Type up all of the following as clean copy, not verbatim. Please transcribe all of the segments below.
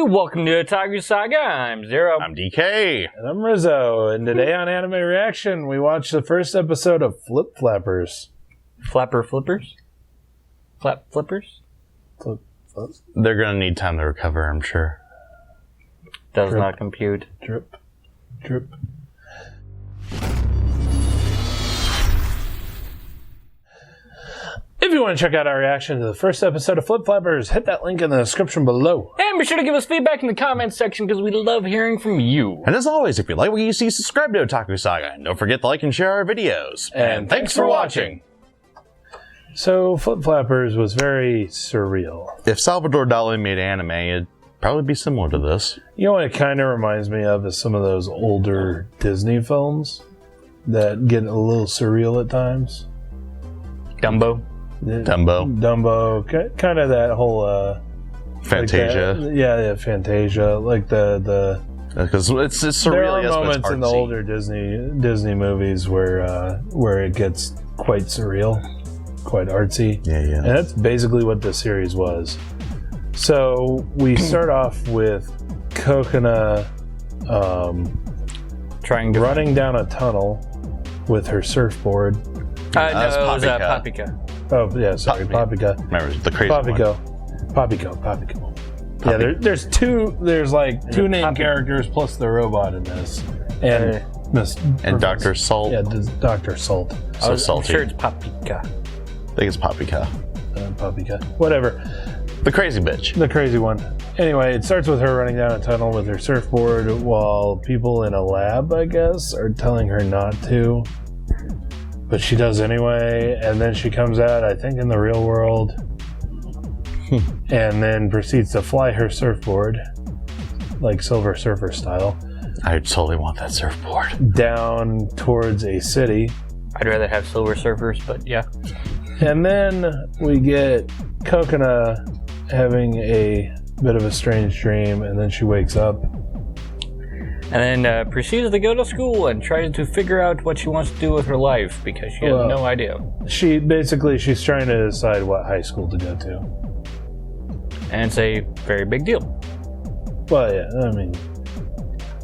Welcome to Otaku Saga. I'm Zero. I'm DK. And I'm Rizzo. And today on Anime Reaction, we watched the first episode of Flip Flappers. Flapper Flippers? Flap Flippers? Flip. They're gonna need time to recover, I'm sure. Does Drip. not compute. Drip. Drip. If you want to check out our reaction to the first episode of Flip Flappers, hit that link in the description below. And be sure to give us feedback in the comments section because we love hearing from you. And as always, if you like what you see, subscribe to Otaku Saga. And don't forget to like and share our videos. And thanks for watching. So, Flip Flappers was very surreal. If Salvador Dali made anime, it'd probably be similar to this. You know what it kind of reminds me of is some of those older Disney films that get a little surreal at times. Dumbo. Dumbo, kind of that whole Fantasia. Like yeah, Fantasia. Like the Because it's surreal. there are yes, but moments it's in the artsy. older Disney movies where it gets quite surreal, quite artsy. Yeah. And that's basically what the series was. So we start off with Cocona Trying to... running down a tunnel with her surfboard. no, it was Paprika. Paprika. Oh, yeah, sorry, Paprika. Remember, the crazy one. Papico. Yeah, there's two named characters plus the robot in this. And Miss... And Dr. Salt. Yeah, Dr. Salt. So salty. I'm sure it's Paprika. I think it's Paprika. Paprika. Whatever. The crazy bitch. The crazy one. Anyway, it starts with her running down a tunnel with her surfboard while people in a lab, I guess, are telling her not to. But she does anyway, and then she comes out, I think, in the real world, and then proceeds to fly her surfboard, like Silver Surfer style, I totally want that surfboard. down towards a city. I'd rather have Silver Surfers, but yeah. And then we get Cocona having a bit of a strange dream, and then she wakes up. And then proceeds to go to school and tries to figure out what she wants to do with her life because she has no idea. She's trying to decide what high school to go to. And it's a very big deal. Well, yeah, I mean,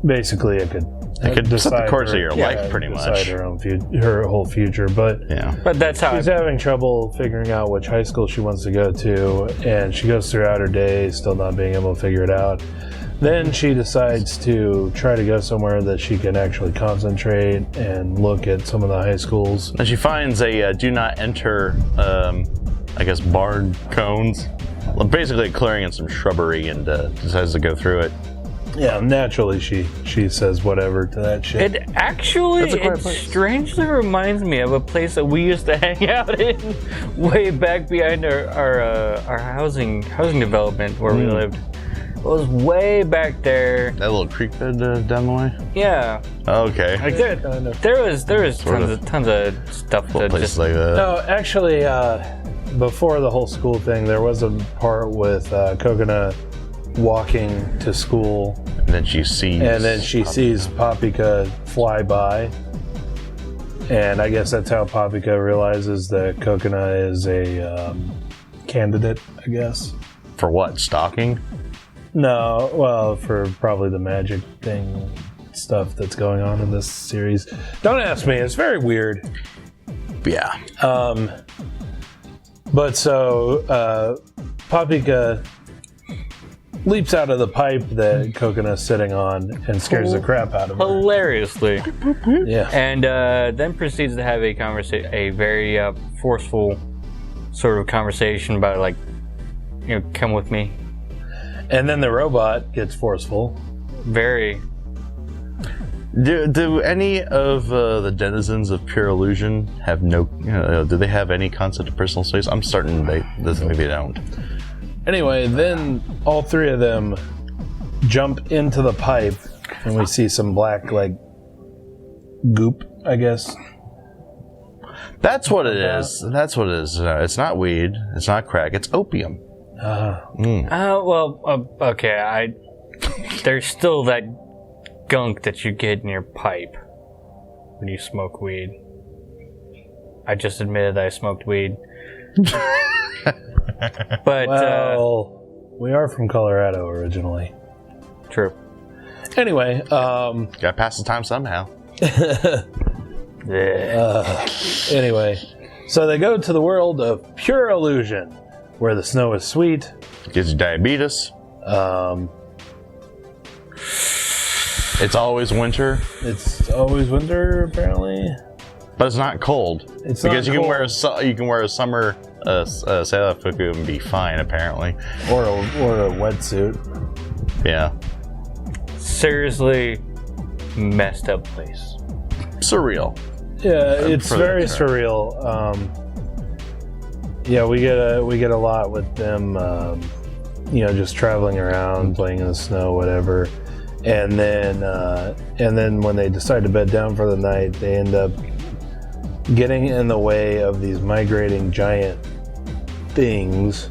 basically, it could set the course of your life, pretty decide much. her whole future, but Yeah. But that's how she's having trouble figuring out which high school she wants to go to, and she goes throughout her day still not being able to figure it out. Then she decides to try to go somewhere that she can actually concentrate and look at some of the high schools. And she finds a do not enter, I guess, barred cones. Well, basically a clearing in some shrubbery, and decides to go through it. Yeah, naturally she says whatever to that shit. It actually, That's a quiet it place. strangely reminds me of a place that we used to hang out in way back behind our housing development where we lived. It was way back there. That little creek bed down the way? Yeah, Okay. like there was tons of stuff that Places just like that. No, actually, before the whole school thing, there was a part with Cocona walking to school, And then she sees Paprika fly by, and I guess that's how Paprika realizes that Cocona is a candidate, I guess. For what? Stalking? No, well, for probably the magic thing stuff that's going on in this series. Don't ask me, it's very weird. Yeah. But so, Paprika leaps out of the pipe that Cocona's sitting on and scares the crap out of her. hilariously, Yeah. and then proceeds to have a very forceful sort of conversation about like, come with me. And then the robot gets forceful. Very. Do any of the denizens of Pure Illusion have no? Do they have any concept of personal space? I'm certain maybe they don't. Anyway, then all three of them jump into the pipe, and we see some black, like, goop, I guess. That's what it is. That's what it is. It's not weed. It's not crack. It's opium. Okay. There's still that gunk that you get in your pipe when you smoke weed. I just admitted that I smoked weed. But Well, we are from Colorado originally. True. Anyway, Gotta pass the time somehow. anyway, so they go to the world of pure illusion, where the snow is sweet. Gives you diabetes. It's always winter. It's always winter, apparently. But it's not cold. It's because not you cold. can wear a summer sailor fuku and be fine, apparently. Or a wetsuit. Yeah. Seriously messed up place. Surreal. Yeah, it's for very that, sure. surreal. Yeah, we get a lot with them. Just traveling around, playing in the snow, whatever. And then when they decide to bed down for the night, they end up getting in the way of these migrating giant things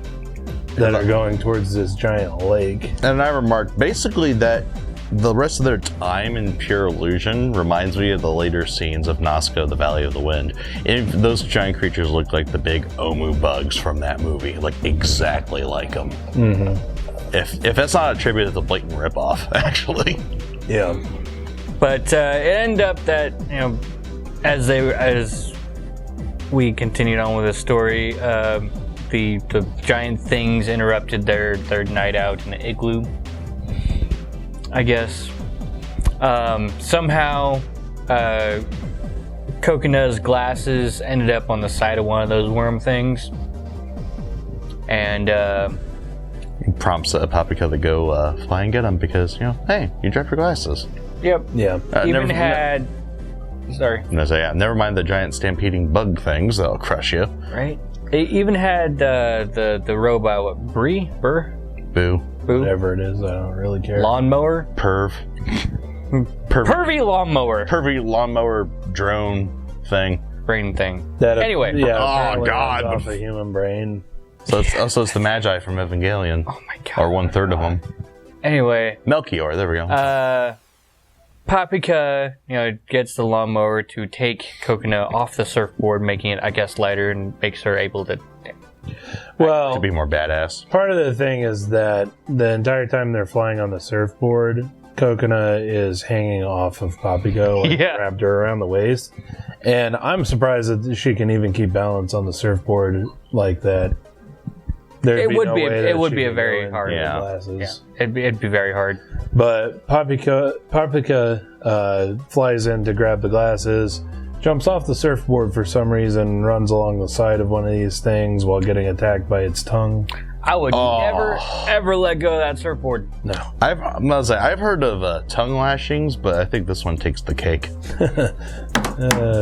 that are going towards this giant lake. And I remarked basically that the rest of their time in pure illusion reminds me of the later scenes of Nazca, the Valley of the Wind. And those giant creatures look like the big Omu bugs from that movie, like exactly like them. Mm-hmm. If that's not a tribute, it's a blatant ripoff, actually. Yeah. But it ended up that, as we continued on with the story, the giant things interrupted their night out in the igloo, I guess. Somehow, Cocona's glasses ended up on the side of one of those worm things. And Prompts Paprika to go fly and get them because, hey, you dropped your glasses. yep. Yeah. Sorry. And I say, yeah, never mind the giant stampeding bug things that'll crush you. Right? It even had the robot, what, Burr? Boo. Boo? Whatever it is, I don't really care. Lawnmower? Perv. Pervy lawnmower. Pervy lawnmower drone thing. Brain thing. Yeah. Anyway. apparently God. runs off a human brain. So it's the Magi from Evangelion. Oh my god. Or 1/3 of them. Anyway, Melchior, there we go. Paprika, gets the lawnmower to take Cocona off the surfboard, making it, I guess, lighter, and makes her able to. Well, to be more badass. part of the thing is that the entire time they're flying on the surfboard, Cocona is hanging off of Paprika, wrapped her around the waist. And I'm surprised that she can even keep balance on the surfboard like that. It would be a very hard. Yeah. Glasses. Yeah, it'd be very hard. But Paprika flies in to grab the glasses, jumps off the surfboard for some reason, runs along the side of one of these things while getting attacked by its tongue. I would never, ever let go of that surfboard. No. I've heard of tongue lashings, but I think this one takes the cake.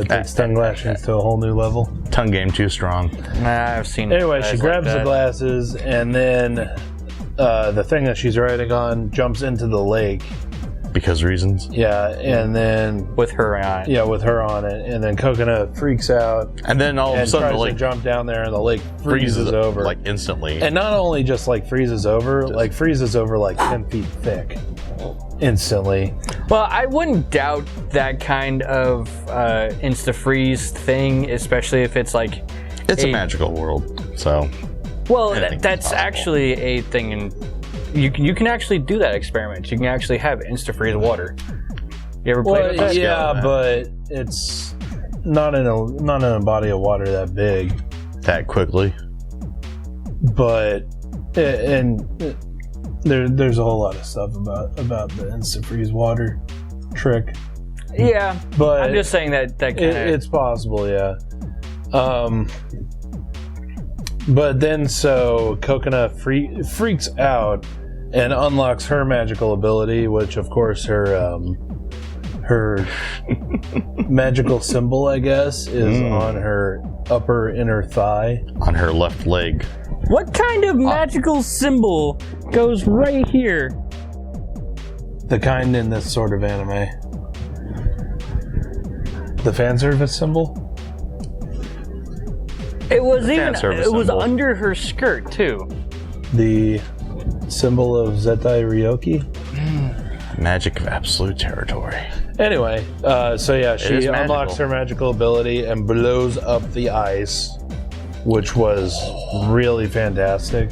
Takes tongue lashings to a whole new level. Tongue game too strong. Nah, I've seen. Anyway, guys she like grabs the that. glasses, and then the thing that she's riding on jumps into the lake. Because reasons. Yeah, and then with her on it. Yeah, with her on it, and then Cocona freaks out And then all of a and sudden the tries lake to jump down there, and the lake freezes over. like instantly. And not only just like freezes over, like freezes over like 10 feet thick instantly. Well, I wouldn't doubt that kind of insta-freeze thing, especially if it's like. It's a magical world, so. Well, anything's that's possible. actually a thing, and you can actually do that experiment. You can actually have insta-freeze water. You ever played with that? Yeah, but it's not in a body of water that big. That quickly. But there's a whole lot of stuff about the insta-freeze water trick. Yeah, But I'm just saying that kind of. it's possible, yeah. But then so Cocona freaks out and unlocks her magical ability, which of course her magical symbol, I guess, is on her upper inner thigh. On her left leg. What kind of magical symbol goes right here? The kind in this sort of anime. The fan service symbol? It was symbol. under her skirt too. The symbol of Zetai Ryoki? Magic of absolute territory. Anyway, so yeah, she is unlocks magical. her magical ability and blows up the ice, which was really fantastic.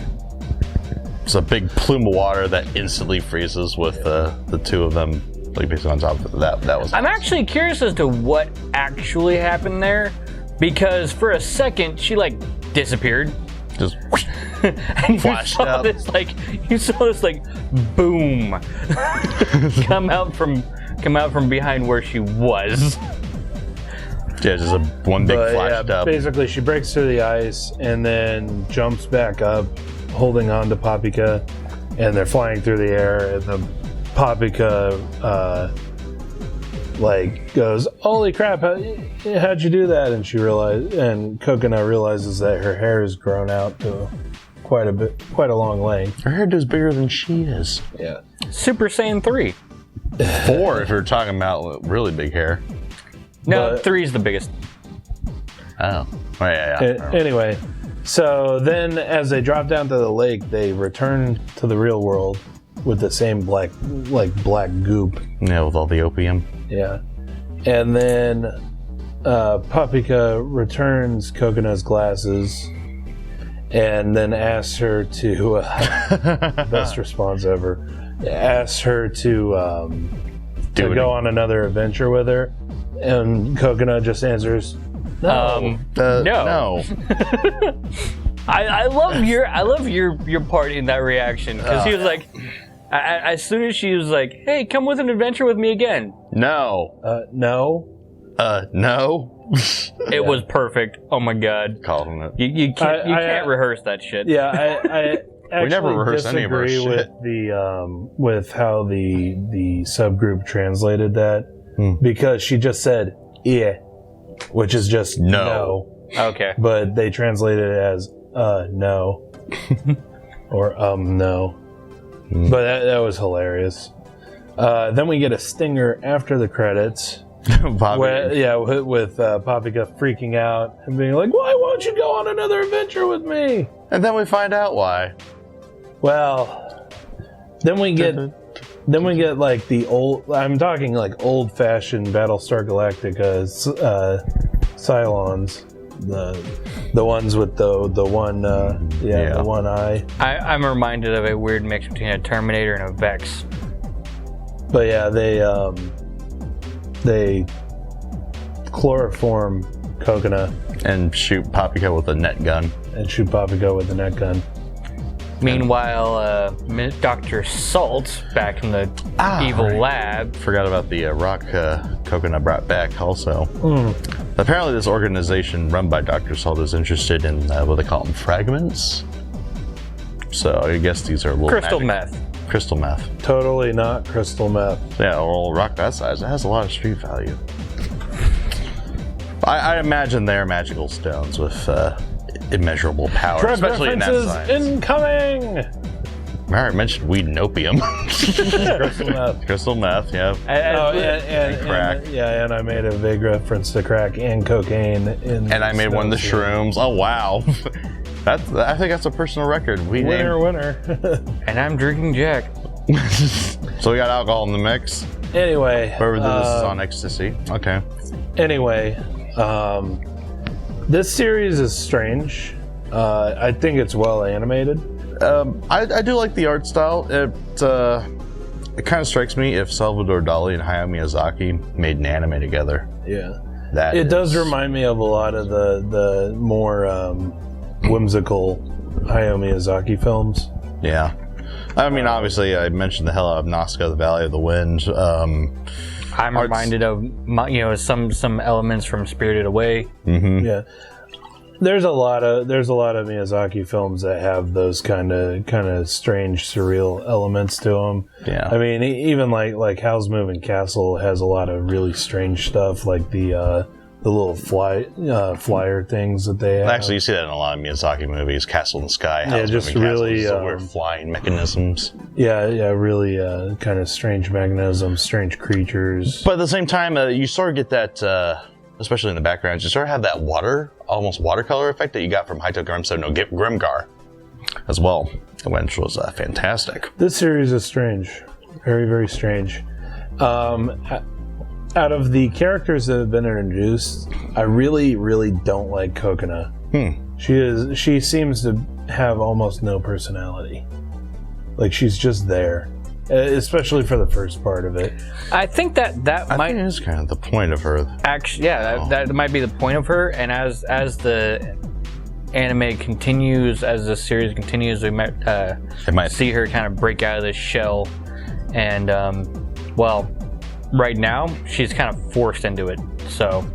It's a big plume of water that instantly freezes with the two of them like basically on top of it. That was. I'm actually curious as to what actually happened there, because for a second she like disappeared. Just and flashed out. You saw this boom come out from behind where she was. Yeah, just one big flash up. Basically, she breaks through the ice and then jumps back up, holding on to Paprika, and they're flying through the air. And the Paprika goes, "Holy crap! How'd you do that?" And Cocona realizes that her hair has grown out to quite a long length. Her hair is bigger than she is. Yeah. Super Saiyan 3. 4 if you're talking about really big hair. No, 3 is the biggest. Oh. Yeah. Anyway, so then as they drop down to the lake, they return to the real world with the same black goop. Yeah, with all the opium. Yeah. And then Paprika returns Cocona's glasses and then asks her to best response ever. Asks her to go on another adventure with her. And Cocona just answers, no. No. I love your part in that reaction, because he was like, as soon as she was like, "Hey, come with an adventure with me again." No. No. No. It was perfect. Oh my god. Calling it. You can't rehearse that shit. Yeah, I actually we never rehearse any of our disagree shit. with how the subgroup translated that. Because she just said "yeah," which is just no. Okay. But they translated it as no or no. But that was hilarious. Then we get a stinger after the credits. with Paprika freaking out and being like, "Why won't you go on another adventure with me?" And then we find out why. Well, then we get like the old. I'm talking like old-fashioned Battlestar Galactica Cylons, the ones with the one the one eye. I'm reminded of a weird mix between a Terminator and a Vex. But yeah, they chloroform Cocona and shoot Paprika with a net gun. Meanwhile, Dr. Salt, back in the evil lab. Forgot about the rock Cocona brought back also. Apparently this organization run by Dr. Salt is interested in what they call them, fragments. So I guess these are little crystal meth. Crystal meth. Totally not crystal meth. Yeah, well, rock that size, it has a lot of street value. I imagine they're magical stones with immeasurable power, Drug especially in that references size. Incoming! I already mentioned weed and opium. Crystal meth. Crystal meth, yeah. And crack. And I made a vague reference to crack and cocaine. And I made one of the shrooms. Oh, wow. I think that's a personal record. Winner. And I'm drinking Jack. So we got alcohol in the mix. Anyway. Whoever did this is on ecstasy. Okay. Anyway, this series is strange. I think it's well animated. I do like the art style. It kind of strikes me if Salvador Dali and Hayao Miyazaki made an anime together. Yeah. It does remind me of a lot of the more whimsical Hayao Miyazaki films. Yeah. I mean, obviously, I mentioned the hell out of Nazca, the Valley of the Wind. I'm reminded of some elements from Spirited Away. Mm-hmm. Yeah. There's a lot of Miyazaki films that have those kind of strange, surreal elements to them. Yeah. I mean, even like Howl's Moving Castle has a lot of really strange stuff, like the little flyer things that they have. Actually, you see that in a lot of Miyazaki movies. Castle in the Sky. Yeah, just really weird flying mechanisms. Yeah, really kind of strange mechanisms, strange creatures. But at the same time, you sort of get that. Especially in the background, you sort of have that almost watercolor effect that you got from Haito Grimso no Grimgar as well, which was fantastic. This series is strange. Very, very strange. Out of the characters that have been introduced, I really, really don't like Cocona. She seems to have almost no personality. Like, she's just there. Especially for the first part of it. I think that I might think it is kind of the point of her. actually, yeah, that might be the point of her. And as the anime continues, as the series continues, we might see her kind of break out of this shell. And well, right now she's kind of forced into it. So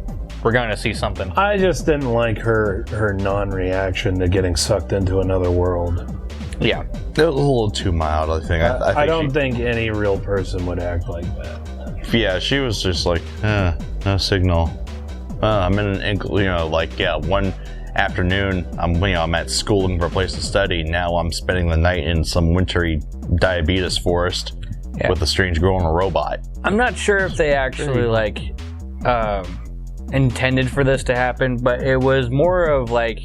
we're going to see something. I just didn't like her non-reaction to getting sucked into another world. Yeah. It was a little too mild, I think. I don't think any real person would act like that. Yeah, she was just like, no signal. I'm in one afternoon, I'm at school looking for a place to study. Now I'm spending the night in some wintry diabetes forest with a strange girl and a robot. I'm not sure if they actually intended for this to happen, but it was more of like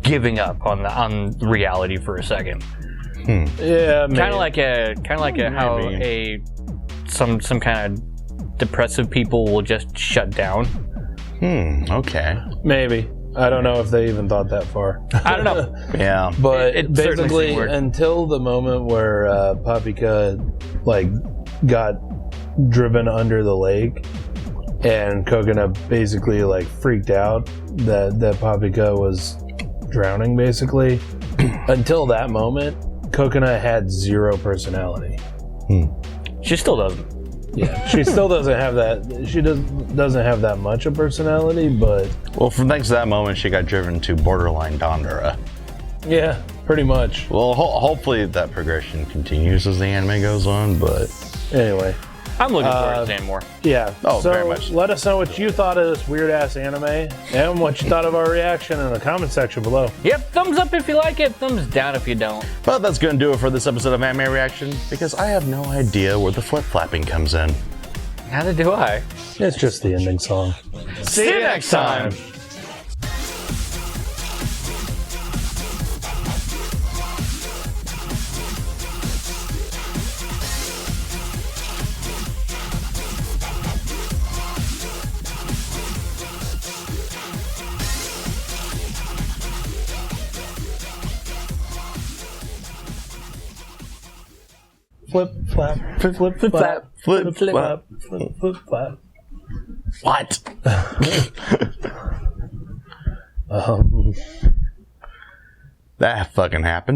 giving up on reality for a second. Yeah, kind of like how some kind of depressive people will just shut down. Okay. Maybe. I don't know if they even thought that far. I don't know. Yeah. But It basically, certainly until the moment where Papika got driven under the lake, and Cocona basically freaked out that Papika was drowning, basically. Until that moment, Cocona had zero personality. She still doesn't. Yeah, she still doesn't have that. She doesn't have that much of personality, but Well, from thanks to that moment, she got driven to borderline Dondora. yeah, pretty much. Well, hopefully that progression continues as the anime goes on, but Anyway, I'm looking forward to seeing more. yeah. Oh, so very much. let us know what you thought of this weird ass anime and what you thought of our reaction in the comment section below. Yep, thumbs up if you like it, thumbs down if you don't. but that's going to do it for this episode of Anime Reaction, because I have no idea where the flip-flapping comes in. Neither do I. It's just the ending song. See you next time. Flip flap, flip flap, Flip, flap. flip flap. What? That fucking happened.